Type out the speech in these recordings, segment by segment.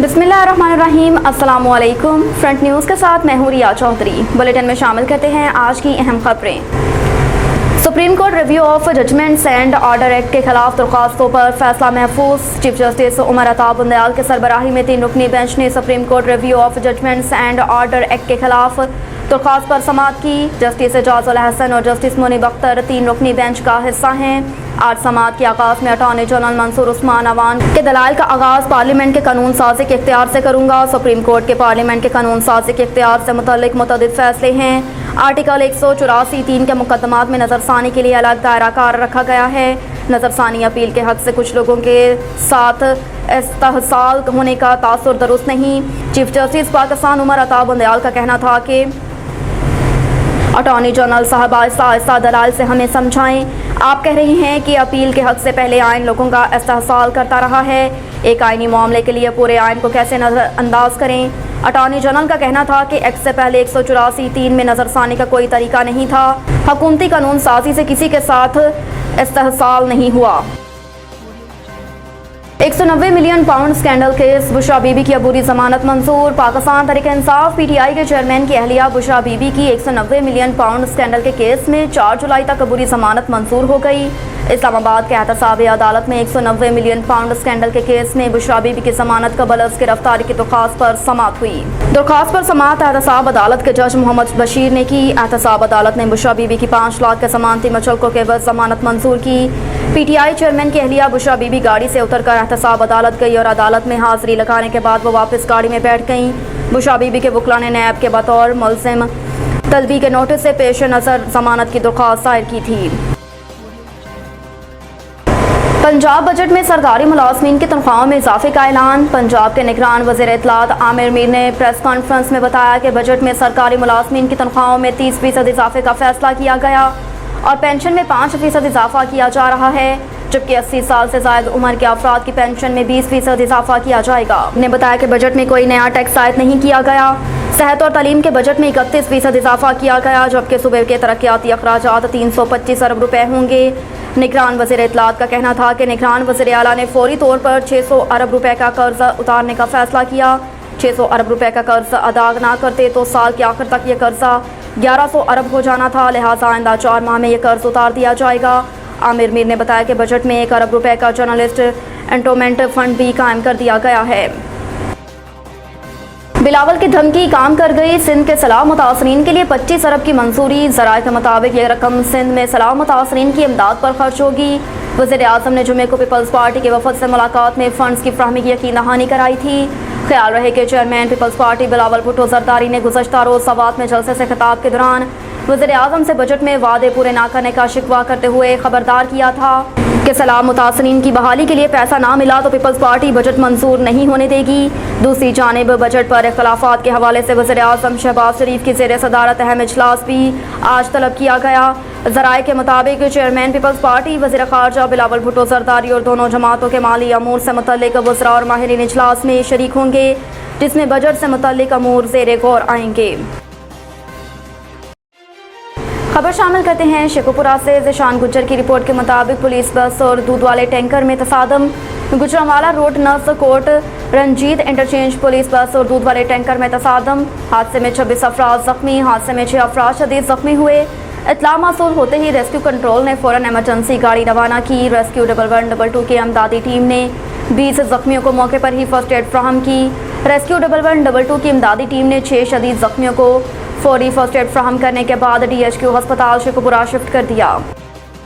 बिस्मिल्लाहिर्रहमानिर्रहीम। अस्सलामु अलैकुम। फ्रंट न्यूज़ के साथ मैं हूं रिया चौधरी। बुलेटिन में शामिल करते हैं आज की अहम खबरें। Supreme court review of judgments and order act के खिलाफ दरख्वास्तों पर फैसला महफूज। चीफ जस्टिस उमर अता बुंदयाल के सरबराही में 3 रुकनी बेंच ने supreme court review of judgments and order act के खिलाफ दरख्वास्त पर समाअत की। जस्टिस एजाजुल हसन और जस्टिस मुनीब अख्तर 3 रुकनी बेंच का हिस्सा हैं। आज समाअत के आगाज़ में अटॉर्नी जनरल मंसूर उस्मान अवान के दलाइल का आगाज़ पार्लियामेंट के कानून साज़ी के इख्तियार से करूँगा। सुप्रीम कोर्ट के पार्लियामेंट के कानून साज़ी के इख्तियार से मुतल्लिक मुतअद्दिद फैसले हैं। आर्टिकल 184(3) के मुकदमात में नज़रसानी के लिए अलग दायरा कार रखा गया है। नज़रसानी अपील के हक़ से कुछ लोगों के साथ इस्तहसाल होने का तासुर दुरुस्त नहीं। चीफ जस्टिस पाकिस्तान उमर अता बुंदयाल का कहना था कि अटॉर्नी जनरल साहब आहिस्ता दलाल से हमें समझाएं। आप कह रही हैं कि अपील के हक़ से पहले आइन लोगों का इस्तहसाल करता रहा है। एक आइनी मामले के लिए पूरे आइन को कैसे नज़रअंदाज करें। अटॉर्नी जनरल का कहना था कि एक्ट से पहले 184(3) में नज़रसानी का कोई तरीका नहीं था। हुकूमती कानून साज़ी से किसी के साथ इस्तहसाल नहीं हुआ। 190 million pound scandal case, Bushra Bibi की अबूरी जमानत मंजूर। पाकिस्तान तहरीक इंसाफ PTI के चेयरमैन की अहलिया बुशरा बीबी की 190 मिलियन पाउंड स्कैंडल के केस में 4 जुलाई तक अबूरी जमानत मंजूर हो गई। इस्लामाबाद के एहतसाब अदालत में 190 मिलियन पाउंड स्कैंडल के केस में बुशरा बीबी की जमानत कबल अज़ गिरफ्तारी की दरख्वास्त पर समाअत हुई। दरख्वास्त पर समाअत एहतसाब अदालत के जज मोहम्मद बशीर ने की। एहतसाब अदालत ने बुशरा बीबी की 5 लाख के जमानती मचलकों के एवज़ जमानत मंजूर की। PTI चेयरमैन की अहलिया बुशरा बीबी गाड़ी से उतरकर एहतसाब अदालत गई और अदालत में हाजिरी लगाने के बाद वो वापस गाड़ी में बैठ गईं। बुशरा बीबी के वकला ने नैब के बतौर मुल्ज़िम तलबी के नोटिस से पेश नज़र जमानत की दरख्वास्त दायर की थी। पंजाब बजट में सरकारी मुलाजमीन की तनख्वाहों में इजाफे का ऐलान। पंजाब के निगरान वज़ीर इत्तलात आमिर मीर ने प्रेस कॉन्फ्रेंस में बताया कि बजट में सरकारी मुलाजमीन की तनख्वाहों में 30% इजाफे का फैसला किया गया और पेंशन में 5% इजाफा किया जा रहा है, जबकि 80 साल से ज़ायद उम्र के अफराद की पेंशन में 20% इजाफा किया जाएगा। उन्होंने बताया कि बजट में कोई नया टैक्स आयद नहीं किया गया। सेहत और तालीम के बजट में 31% इजाफा किया गया, जबकि सूबे के तरक्याती अखराजात 325 अरब रुपए होंगे। निगरान वज़ीर इत्तलात का कहना था कि निगरान वज़ीर आला ने फौरी तौर पर 600 अरब रुपए का कर्ज उतारने का फैसला किया। 600 अरब रुपए का कर्ज अदा ना करते तो साल के आखिर तक ये कर्जा 1100 अरब हो जाना था, लिहाजा आइंदा 4 माह में ये कर्ज उतार दिया जाएगा। आमिर मीर ने बताया कि बजट में 1 अरब रुपए का जर्नलिस्ट एंडोमेंट फंड भी कायम कर दिया गया है। बिलावल की धमकी काम कर गई। सिंध के सलाह मुतासरीन के लिए 25 अरब की मंजूरी। ज़राए के मुताबिक ये रकम सिंध में सलाह मुतासरीन की इमदाद पर खर्च होगी। वज़ीर आज़म ने जुमे को पीपल्स पार्टी के वफद से मुलाकात में फ़ंड्स की फ्राहमी की यकीन दहानी कराई थी। ख्याल रहे कि chairman people's party Bilawal Bhutto Zardari ने गुज़श्ता रोज़ सवात में जलसे से खिताब के दौरान वज़ीर आज़म से बजट में वादे पूरे ना करने का शिकवा करते हुए खबरदार किया था कि सलाह मुतासरीन की बहाली के लिए पैसा ना मिला तो पीपल्स पार्टी बजट मंजूर नहीं होने देगी। दूसरी जानिब बजट पर इख्तलाफात के हवाले से वज़ीर आज़म शहबाज शरीफ की ज़ेर सदारत अहम इजलास भी आज तलब किया गया। ज़राए के मुताबिक चेयरमैन पीपल्स पार्टी, वज़ीर ख़ारजा बिलावल भुट्टो जरदारी और दोनों जमातों के माली अमूर से मुतल्लिक वज़रा और माहिरीन इजलास में शरीक होंगे, जिसमें बजट से मुतल्लिक अमूर ज़ेर गौर आएंगे। खबर शामिल करते हैं शेखुपुरा से। ज़िशान गुज्जर की रिपोर्ट के मुताबिक पुलिस बस और दूध वाले टैंकर में तसादम। गुजरांवाला रोड नर्स Kot Ranjit interchange police bus और दूध वाले टैंकर में तसादम। हादसे में 26 अफराद जख्मी। हादसे में 6 अफराद शदीद जख्मी हुए। इत्तला मौसूल होते ही रेस्क्यू कंट्रोल ने फ़ौरन एमरजेंसी गाड़ी रवाना की। रेस्क्यू 1112 की इमदादी टीम ने 20 जख्मियों को मौके पर ही फर्स्ट एड फ्राहम की। रेस्क्यू 1112 की इमदादी टीम ने 6 शदीद जख्मियों को फौरी फर्स्ट एड फ्राहम करने के बाद DHQ अस्पताल शेखुपुरा शिफ्ट कर दिया।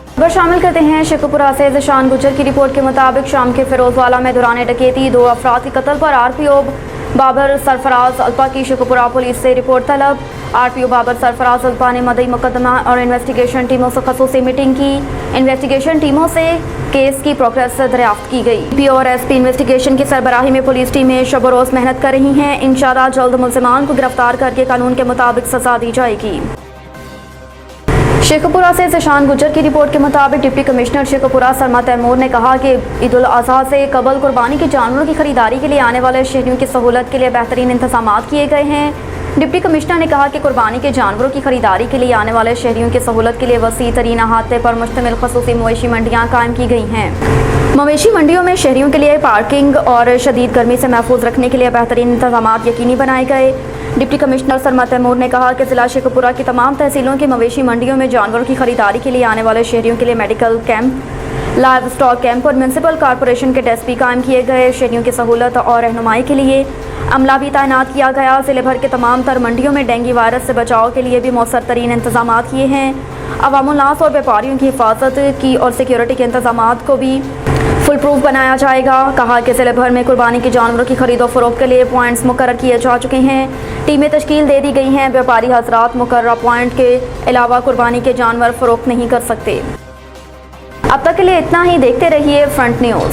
खबर शामिल करते हैं शेखुपुरा से। ज़िशान गुज्जर की रिपोर्ट के मुताबिक शाम के फिरोजवाला में दौरान डकैती 2 अफराद के कत्ल पर RPO बाबर सरफराज अल्पा की शेखुपुरा पुलिस से रिपोर्ट तलब। RPO बाबर सरफराज अल्पा ने मदई मुकदमा और इन्वेस्टिगेशन टीमों से खसूसी मीटिंग की। इन्वेस्टिगेशन टीमों से केस की प्रोग्रेस दरियाफ्त की गई। PO और SP इन्वेस्टिगेशन की सरबराही में पुलिस टीमें शब रोज़ मेहनत कर रही हैं। इंशाअल्लाह जल्द मुल्ज़िमान को गिरफ्तार करके कानून के मुताबिक सजा दी जाएगी। शेखुपुरा से ज़िशान गुज्जर की रिपोर्ट के मुताबिक डिप्टी कमिश्नर शेखुपुरा सरमा तैमूर ने कहा कि ईद उल अज़हा से कबल कुर्बानी के जानवरों की खरीदारी के लिए आने वाले शहरियों की सहूलत के लिए बेहतरीन इंतजाम किए गए हैं। डिप्टी कमिश्नर ने कहा कि कुर्बानी के जानवरों की खरीदारी के लिए आने वाले शहरियों की सहूलत के लिए वसी तरीन अहाते पर मुश्तमिल खसूसी मवेशी मंडियाँ कायम की गई हैं। मवेशी मंडियों में शहरियों के लिए पार्किंग और शदीद गर्मी से महफूज रखने के लिए बेहतरीन इंतजाम यकीनी बनाए गए। डिप्टी कमिश्नर सरमा तैमूर ने कहा कि जिला शेखुपुरा की तमाम तहसीलों की मवेशी मंडियों में जानवरों की खरीदारी के लिए आने वाले शहरियों के लिए medical camp, live stock camp और म्यूनसिपल कॉरपोरेशन के डेस्क भी कायम किए गए। शहरियों की सहूलत और रहनुमाई के लिए अमला भी तैनात किया गया। जिले भर के तमाम तर मंडियों में डेंगू वायरस से बचाव के लिए भी मौसर तरीन इंतजाम किए हैं। अवामुन्नास और व्यापारियों की हिफाजत की और सिक्योरिटी के इंतजाम को भी फुल प्रूफ बनाया जाएगा। कहा कि जिले भर में कुर्बानी के जानवरों की खरीदो फरोख्त के लिए पॉइंट्स मुकर्रर किए जा चुके हैं। टीमें तश्कील दे दी गई हैं। व्यापारी हजरात मुकर्रर पॉइंट के अलावा कुर्बानी के जानवर फरोख्त नहीं कर सकते। अब तक के लिए इतना ही। देखते रहिए फ्रंट न्यूज़।